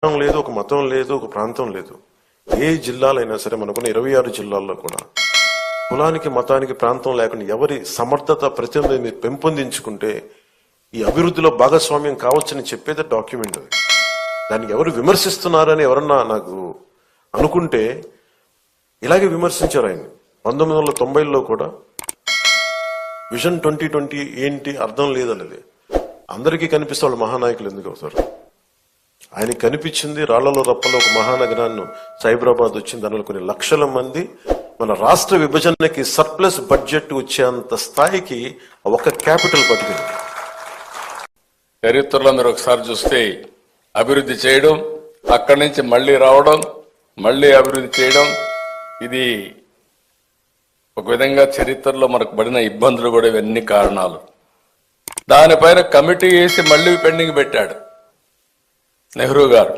లేదు, ఒక మతం లేదు, ఒక ప్రాంతం లేదు. ఏ జిల్లాలైనా సరే మనకున్న 26 జిల్లాల్లో కూడా కులానికి, మతానికి, ప్రాంతం లేకుండా ఎవరి సమర్థత ప్రతినిధిని పెంపొందించుకుంటే ఈ అభివృద్ధిలో భాగస్వామ్యం కావచ్చని చెప్పేది డాక్యుమెంట్. అది దానికి ఎవరు విమర్శిస్తున్నారని ఎవరన్నా నాకు అనుకుంటే ఇలాగే విమర్శించారు ఆయన. 1990లో కూడా విజన్ 2020 ఏంటి అర్థం లేదన్నది అందరికీ కనిపిస్తే వాళ్ళు మహానాయకులు ఎందుకు అవుతారు? ఆయనకి కనిపించింది రాళ్లలో రప్పలో ఒక మహానగరాన్ని సైబరాబాద్ వచ్చింది. దానిలో కొన్ని లక్షల మంది మన రాష్ట్ర విభజనకి సర్ప్లస్ బడ్జెట్ వచ్చేంత స్థాయికి ఒక క్యాపిటల్ పట్టుకుంది. చరిత్రలో మీరు ఒకసారి చూస్తే అభివృద్ధి చేయడం, అక్కడి నుంచి మళ్లీ రావడం, మళ్లీ అభివృద్ధి చేయడం, ఇది ఒక విధంగా చరిత్రలో మనకు పడిన ఇబ్బందులు కూడా ఇవన్నీ కారణాలు. దానిపైన కమిటీ వేసి మళ్లీ పెండింగ్ పెట్టాడు నెహ్రూ గారు.